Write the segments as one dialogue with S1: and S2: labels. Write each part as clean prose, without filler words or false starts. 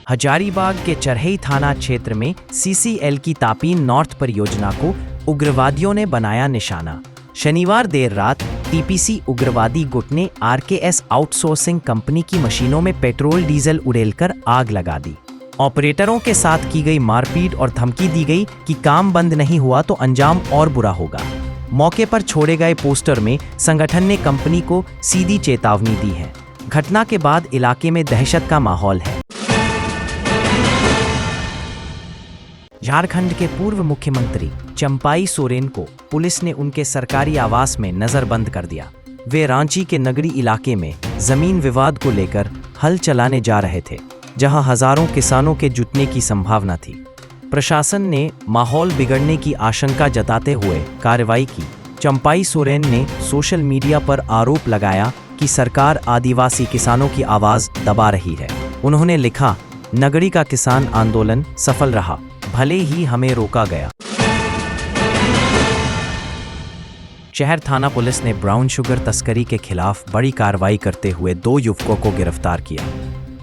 S1: हजारीबाग के चरहई थाना क्षेत्र में सीसीएल की तापीन नॉर्थ परियोजना को उग्रवादियों ने बनाया निशाना। शनिवार देर रात टीपीसी उग्रवादी गुट ने आरकेएस आउटसोर्सिंग कंपनी की मशीनों में पेट्रोल डीजल उड़ेलकर आग लगा दी। ऑपरेटरों के साथ की गई मारपीट और धमकी दी गई कि काम बंद नहीं हुआ तो अंजाम और बुरा होगा। मौके पर छोड़े गए पोस्टर में संगठन ने कंपनी को सीधी चेतावनी दी है। घटना के बाद इलाके में दहशत का माहौल है। झारखंड के पूर्व मुख्यमंत्री चंपाई सोरेन को पुलिस ने उनके सरकारी आवास में नजरबंद कर दिया। वे रांची के नगरी इलाके में जमीन विवाद को लेकर हल चलाने जा रहे थे, जहां हजारों किसानों के जुटने की संभावना थी। प्रशासन ने माहौल बिगड़ने की आशंका जताते हुए कार्रवाई की। चंपाई सोरेन ने सोशल मीडिया पर आरोप लगाया कि सरकार आदिवासी किसानों की आवाज दबा रही है। उन्होंने लिखा, नगरी का किसान आंदोलन सफल रहा, भले ही हमें रोका गया। शहर थाना पुलिस ने ब्राउन शुगर तस्करी के खिलाफ बड़ी कार्रवाई करते हुए 2 युवकों को गिरफ्तार किया।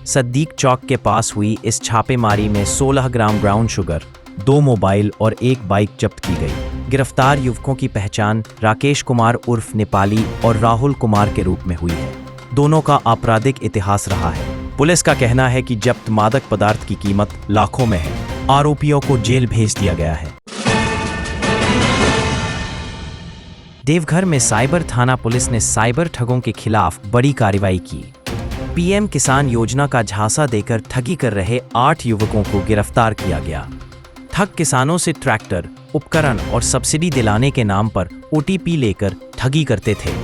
S1: सद्दीक चौक के पास हुई इस छापेमारी में 16 ग्राम ब्राउन शुगर, 2 मोबाइल और 1 बाइक जब्त की गई। गिरफ्तार युवकों की पहचान राकेश कुमार उर्फ नेपाली और राहुल कुमार के रूप में हुई है। दोनों का आपराधिक इतिहास रहा है। पुलिस का कहना है कि जब्त मादक पदार्थ की कीमत लाखों में है। आरोपियों को जेल भेज दिया गया है। देवघर में साइबर थाना पुलिस ने साइबर ठगों के खिलाफ बड़ी कार्रवाई की। पीएम किसान योजना का झांसा देकर ठगी कर रहे 8 युवकों को गिरफ्तार किया गया। ठग किसानों से ट्रैक्टर, उपकरण और सब्सिडी दिलाने के नाम पर ओटीपी लेकर ठगी करते थे।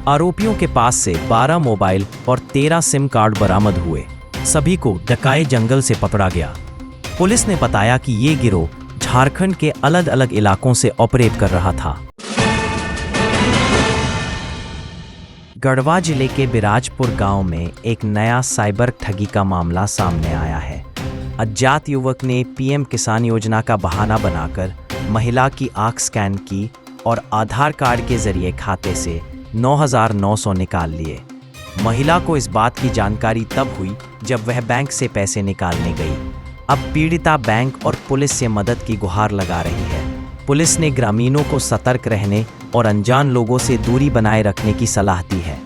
S1: आरोपियों के पास से 12 मोबाइल और 13 सिम कार्ड बरामद हुए। सभी को डकाए जंगल से पकड़ा गया। पुलिस ने बताया कि ये गिरोह झारखंड के अलग अलग इलाकों से ऑपरेट कर रहा था। गढ़वा जिले के बिराजपुर गांव में एक नया साइबर ठगी का मामला सामने आया है। अज्ञात युवक ने पीएम किसान योजना का बहाना बनाकर महिला की आंख स्कैन की और आधार कार्ड के जरिए खाते से 9,900 निकाल लिए। महिला को इस बात की जानकारी तब हुई जब वह बैंक से पैसे निकालने गई। अब पीड़िता बैंक और पुलिस से मदद की गुहार लगा रही है। पुलिस ने ग्रामीणों को सतर्क रहने और अनजान लोगों से दूरी बनाए रखने की सलाह दी है।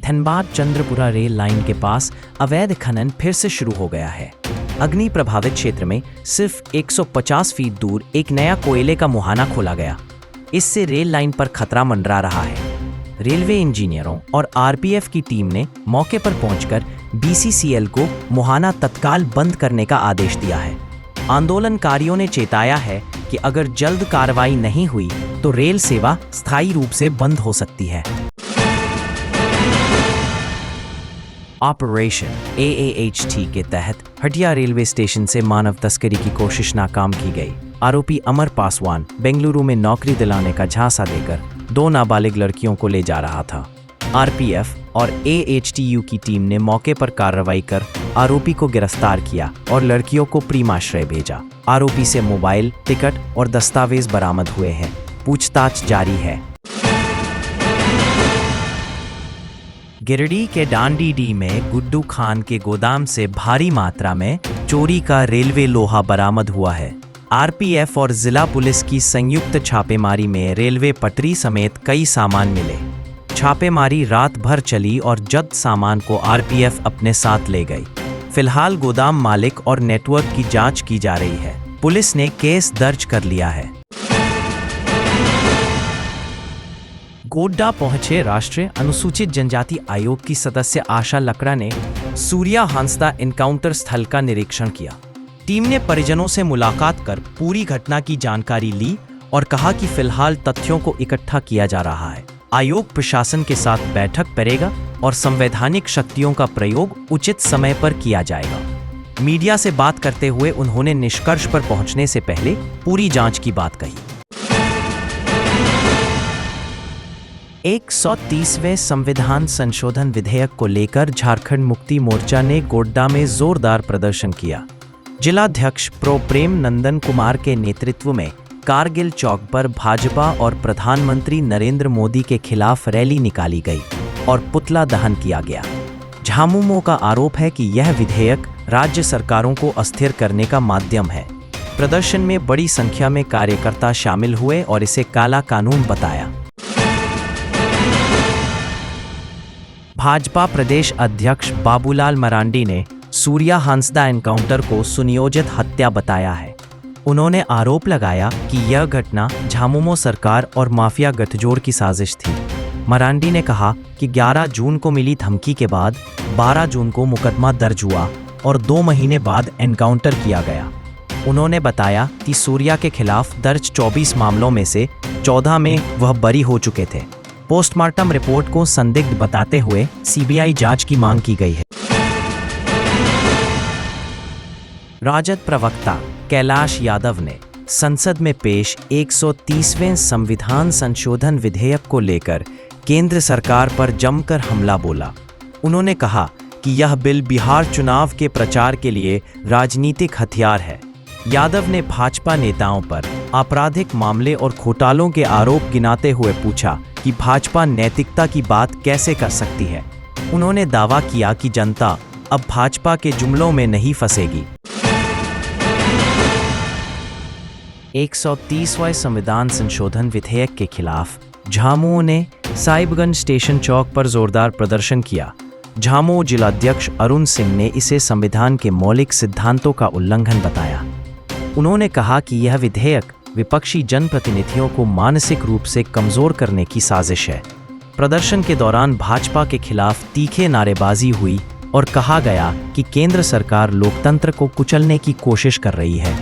S1: धनबाद चंद्रपुरा रेल लाइन के पास अवैध खनन फिर से शुरू हो गया है। अग्नि प्रभावित क्षेत्र में सिर्फ 150 फीट दूर एक नया कोयले का मुहाना खोला गया। इससे रेल लाइन पर खतरा मंडरा रहा है। रेलवे इंजीनियरों और आरपीएफ की टीम ने मौके पर पहुंचकर बीसीसीएल को मुहाना तत्काल बंद करने का आदेश दिया है। आंदोलनकारियों ने चेताया है कि अगर जल्द कार्रवाई नहीं हुई तो रेल सेवा स्थायी रूप से बंद हो सकती है। ऑपरेशन AAHT के तहत हटिया रेलवे स्टेशन से मानव तस्करी की कोशिश नाकाम की गई। आरोपी अमर पासवान बेंगलुरु में नौकरी दिलाने का झांसा देकर 2 नाबालिग लड़कियों को ले जा रहा था। आरपीएफ और AHTU की टीम ने मौके पर कार्रवाई कर आरोपी को गिरफ्तार किया और लड़कियों को प्रीमाश्रय भेजा। आरोपी से मोबाइल, टिकट और दस्तावेज बरामद हुए हैं। पूछताछ जारी है। गिरिडीह के डांडीडीह में गुड्डू खान के गोदाम से भारी मात्रा में चोरी का रेलवे लोहा बरामद हुआ है। आरपीएफ और जिला पुलिस की संयुक्त छापेमारी में रेलवे पटरी समेत कई सामान मिले। छापेमारी रात भर चली और जब्त सामान को आरपीएफ अपने साथ ले गई। फिलहाल गोदाम मालिक और नेटवर्क की जांच की जा रही है। पुलिस ने केस दर्ज कर लिया है। गोड्डा पहुंचे राष्ट्रीय अनुसूचित जनजाति आयोग की सदस्य आशा लकड़ा ने सूर्या हांसदा एनकाउंटर स्थल का निरीक्षण किया। टीम ने परिजनों से मुलाकात कर पूरी घटना की जानकारी ली और कहा कि फिलहाल तथ्यों को इकट्ठा किया जा रहा है। आयोग प्रशासन के साथ बैठक करेगा और संवैधानिक शक्तियों का प्रयोग उचित समय पर किया जाएगा। मीडिया से बात करते हुए उन्होंने निष्कर्ष पर पहुंचने से पहले पूरी जांच की बात कही। 130वें संविधान संशोधन विधेयक को लेकर झारखंड मुक्ति मोर्चा ने गोड्डा में जोरदार प्रदर्शन किया। जिलाध्यक्ष प्रो प्रेम नंदन कुमार के नेतृत्व में कारगिल चौक पर भाजपा और प्रधानमंत्री नरेंद्र मोदी के खिलाफ रैली निकाली गई और पुतला दहन किया गया। झामुमो का आरोप है कि यह विधेयक राज्य सरकारों को अस्थिर करने का माध्यम है। प्रदर्शन में बड़ी संख्या में कार्यकर्ता शामिल हुए और इसे काला कानून बताया। भाजपा प्रदेश अध्यक्ष बाबूलाल मरांडी ने सूर्या हांसदा एनकाउंटर को सुनियोजित हत्या बताया है। उन्होंने आरोप लगाया कि यह घटना झामुमो सरकार और माफिया गठजोड़ की साजिश थी। मरांडी ने कहा कि 11 जून को मिली धमकी के बाद 12 जून को मुकदमा दर्ज हुआ और 2 महीने बाद एनकाउंटर किया गया। उन्होंने बताया कि सूर्या के खिलाफ दर्ज 24 मामलों में से 14 में वह बरी हो चुके थे। पोस्टमार्टम रिपोर्ट को संदिग्ध बताते हुए सीबीआई जांच की मांग की गई है। राजद प्रवक्ता कैलाश यादव ने संसद में पेश 130वें संविधान संशोधन विधेयक को लेकर केंद्र सरकार पर जमकर हमला बोला। उन्होंने कहा कि यह बिल बिहार चुनाव के प्रचार के लिए राजनीतिक हथियार है। यादव ने भाजपा नेताओं पर आपराधिक मामले और घोटालों के आरोप गिनाते हुए पूछा कि भाजपा नैतिकता की बात कैसे कर सकती है। उन्होंने दावा किया कि जनता अब भाजपा के जुमलों में नहीं फंसेगी। 130वां संविधान संशोधन विधेयक के खिलाफ झामुमो ने साहिबगंज स्टेशन चौक पर जोरदार प्रदर्शन किया। झामुमो जिलाध्यक्ष अरुण सिंह ने इसे संविधान के मौलिक सिद्धांतों का उल्लंघन बताया। उन्होंने कहा कि यह विधेयक विपक्षी जनप्रतिनिधियों को मानसिक रूप से कमजोर करने की साजिश है। प्रदर्शन के दौरान भाजपा के खिलाफ तीखे नारेबाजी हुई और कहा गया कि केंद्र सरकार लोकतंत्र को कुचलने की कोशिश कर रही है।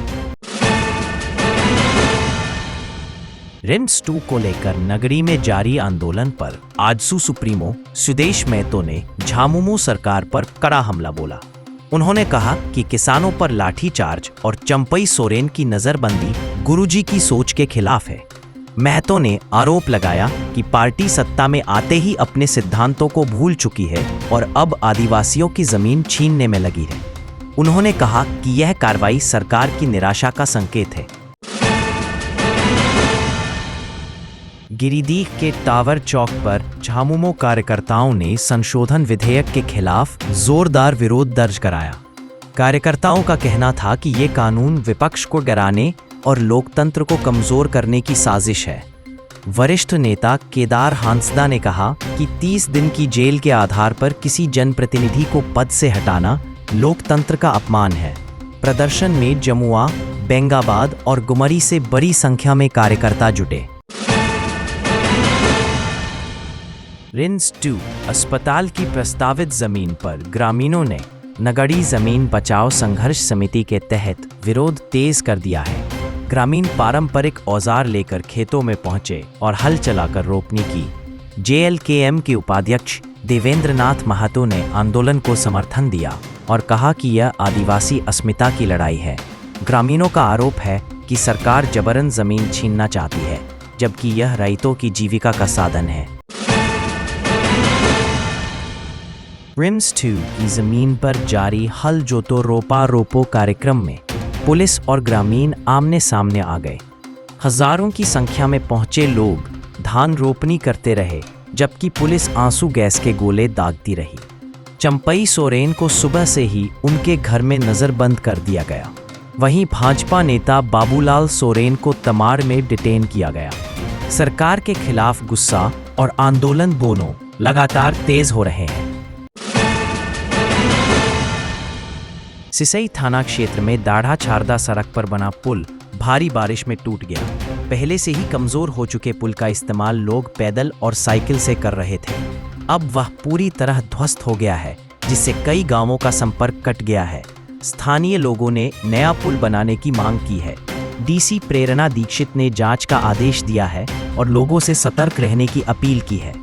S1: रिम्स 2 को लेकर नगरी में जारी आंदोलन पर आजसू सुप्रीमो सुदेश महतो ने झामुमो सरकार पर कड़ा हमला बोला। उन्होंने कहा कि किसानों पर लाठीचार्ज और चंपई सोरेन की नजरबंदी गुरुजी की सोच के खिलाफ है। महतो ने आरोप लगाया कि पार्टी सत्ता में आते ही अपने सिद्धांतों को भूल चुकी है और अब आदिवासियों की जमीन छीनने में लगी है। उन्होंने कहा कि यह कार्रवाई सरकार की निराशा का संकेत है। गिरिडीह के टावर चौक पर झामुमो कार्यकर्ताओं ने संशोधन विधेयक के खिलाफ जोरदार विरोध दर्ज कराया। कार्यकर्ताओं का कहना था कि ये कानून विपक्ष को डराने और लोकतंत्र को कमजोर करने की साजिश है। वरिष्ठ नेता केदार हांसदा ने कहा कि 30 दिन की जेल के आधार पर किसी जनप्रतिनिधि को पद से हटाना लोकतंत्र का अपमान है। प्रदर्शन में जमुआ, बेंगाबाद और गुमरी से बड़ी संख्या में कार्यकर्ता जुटे। रिम्स 2 अस्पताल की प्रस्तावित जमीन पर ग्रामीणों ने नगड़ी जमीन बचाओ संघर्ष समिति के तहत विरोध तेज कर दिया है। ग्रामीण पारंपरिक औजार लेकर खेतों में पहुंचे और हल चलाकर रोपनी की। JLKM के उपाध्यक्ष देवेंद्र नाथ महतो ने आंदोलन को समर्थन दिया और कहा कि यह आदिवासी अस्मिता की लड़ाई है। ग्रामीणों का आरोप है कि सरकार जबरन जमीन छीनना चाहती है, जबकि यह रईतों की जीविका का साधन है। रिम्स 2 की जमीन पर जारी हल जोतो रोपा रोपो कार्यक्रम में पुलिस और ग्रामीण आमने सामने आ गए। हजारों की संख्या में पहुंचे लोग धान रोपनी करते रहे, जबकि पुलिस आंसू गैस के गोले दागती रही। चंपई सोरेन को सुबह से ही उनके घर में नजरबंद कर दिया गया। वहीं भाजपा नेता बाबूलाल सोरेन को तमाड़ में डिटेन किया गया। सरकार के खिलाफ गुस्सा और आंदोलन दोनों लगातार तेज हो रहे हैं। सिसई थाना क्षेत्र में दाढ़ा छारदा सड़क पर बना पुल भारी बारिश में टूट गया। पहले से ही कमजोर हो चुके पुल का इस्तेमाल लोग पैदल और साइकिल से कर रहे थे। अब वह पूरी तरह ध्वस्त हो गया है, जिससे कई गांवों का संपर्क कट गया है। स्थानीय लोगों ने नया पुल बनाने की मांग की है। डीसी प्रेरणा दीक्षित ने जांच का आदेश दिया है और लोगों से सतर्क रहने की अपील की है।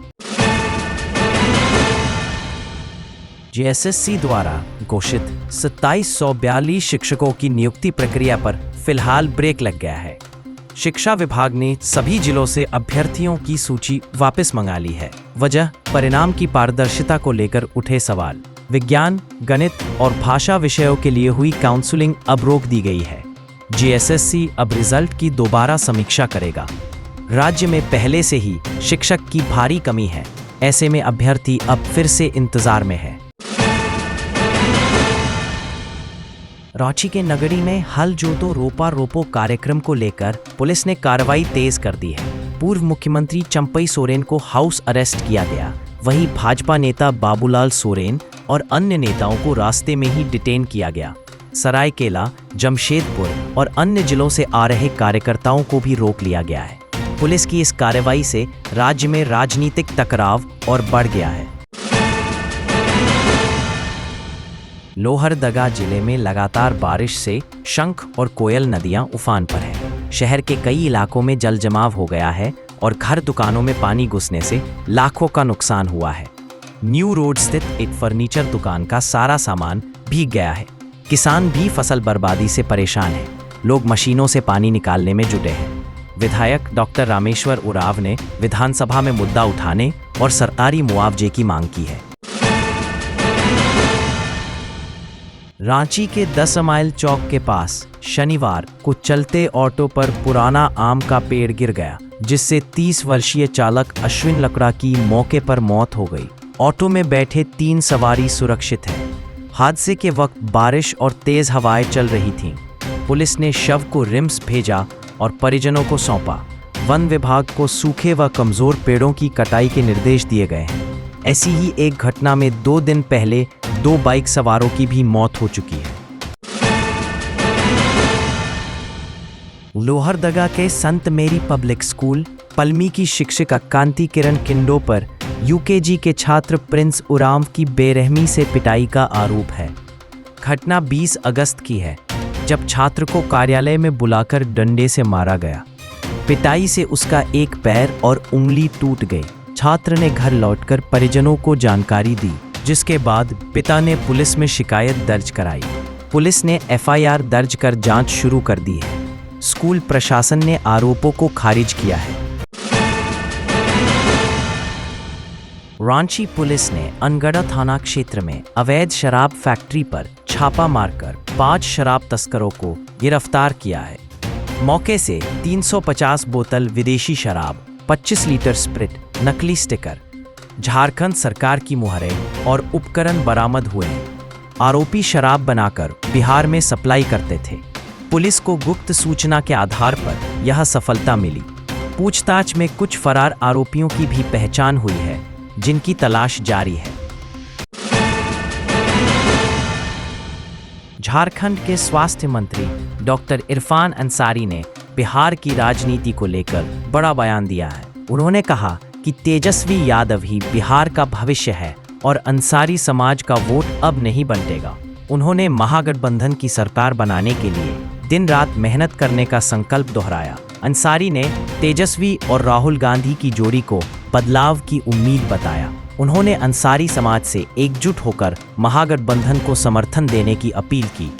S1: JSSC द्वारा घोषित 2742 शिक्षकों की नियुक्ति प्रक्रिया पर फिलहाल ब्रेक लग गया है। शिक्षा विभाग ने सभी जिलों से अभ्यर्थियों की सूची वापस मंगा ली है। वजह परिणाम की पारदर्शिता को लेकर उठे सवाल। विज्ञान, गणित और भाषा विषयों के लिए हुई काउंसलिंग अब रोक दी गई है। JSSC अब रिजल्ट की दोबारा समीक्षा करेगा। राज्य में पहले से ही शिक्षक की भारी कमी है। ऐसे में अभ्यर्थी अब फिर से इंतजार में है। रांची के नगरी में हल जोतो रोपा रोपो कार्यक्रम को लेकर पुलिस ने कार्रवाई तेज कर दी है। पूर्व मुख्यमंत्री चंपई सोरेन को हाउस अरेस्ट किया गया। वहीं भाजपा नेता बाबूलाल सोरेन और अन्य नेताओं को रास्ते में ही डिटेन किया गया। सरायकेला, जमशेदपुर और अन्य जिलों से आ रहे कार्यकर्ताओं को भी रोक लिया गया है। पुलिस की इस कार्रवाई से राज्य में राजनीतिक टकराव और बढ़ गया है। लोहरदगा जिले में लगातार बारिश से शंख और कोयल नदियां उफान पर हैं। शहर के कई इलाकों में जल जमाव हो गया है और घर दुकानों में पानी घुसने से लाखों का नुकसान हुआ है। न्यू रोड स्थित एक फर्नीचर दुकान का सारा सामान भीग गया है। किसान भी फसल बर्बादी से परेशान हैं। लोग मशीनों से पानी निकालने में जुटे हैं। विधायक डॉक्टर रामेश्वर उरांव ने विधानसभा में मुद्दा उठाने और सरकारी मुआवजे की मांग की है। रांची के 10 माइल चौक के पास शनिवार को चलते ऑटो पर पुराना आम का पेड़ गिर गया, जिससे 30 वर्षीय चालक अश्विन लकड़ा की मौके पर मौत हो गई। ऑटो में बैठे 3 सवारी सुरक्षित हैं। हादसे के वक्त बारिश और तेज हवाएं चल रही थीं। पुलिस ने शव को रिम्स भेजा और परिजनों को सौंपा। वन विभाग को सूखे व कमजोर पेड़ों की कटाई के निर्देश दिए गए हैं। ऐसी ही एक घटना में 2 दिन पहले 2 बाइक सवारों की भी मौत हो चुकी है। लोहरदगा के संत मेरी पब्लिक स्कूल पलमी की शिक्षिका कांति किरण किंडो पर यूकेजी के छात्र प्रिंस उरांव की बेरहमी से पिटाई का आरोप है। घटना 20 अगस्त की है, जब छात्र को कार्यालय में बुलाकर डंडे से मारा गया। पिटाई से उसका एक पैर और उंगली टूट गई। छात्र ने घर लौटकर परिजनों को जानकारी दी, जिसके बाद पिता ने पुलिस में शिकायत दर्ज कराई। पुलिस ने एफआईआर दर्ज कर जांच शुरू कर दी है। स्कूल प्रशासन ने आरोपों को खारिज किया है। रांची पुलिस ने अनगढ़ा थाना क्षेत्र में अवैध शराब फैक्ट्री पर छापा मारकर 5 शराब तस्करों को गिरफ्तार किया है। मौके से 350 बोतल विदेशी शराब, 25 लीटर स्प्रिट, नकली स्टिकर, झारखंड सरकार की मुहरें और उपकरण बरामद हुए हैं। आरोपी शराब बनाकर बिहार में सप्लाई करते थे। पुलिस को गुप्त सूचना के आधार पर यह सफलता मिली। पूछताछ में कुछ फरार आरोपियों की भी पहचान हुई है, जिनकी तलाश जारी है। झारखंड के स्वास्थ्य मंत्री डॉक्टर इरफान अंसारी ने बिहार की राजनीति को लेकर बड़ा बयान दिया है। उन्होंने कहा कि तेजस्वी यादव ही बिहार का भविष्य है और अंसारी समाज का वोट अब नहीं बंटेगा। उन्होंने महागठबंधन की सरकार बनाने के लिए दिन रात मेहनत करने का संकल्प दोहराया। अंसारी ने तेजस्वी और राहुल गांधी की जोड़ी को बदलाव की उम्मीद बताया। उन्होंने अंसारी समाज से एकजुट होकर महागठबंधन को समर्थन देने की अपील की।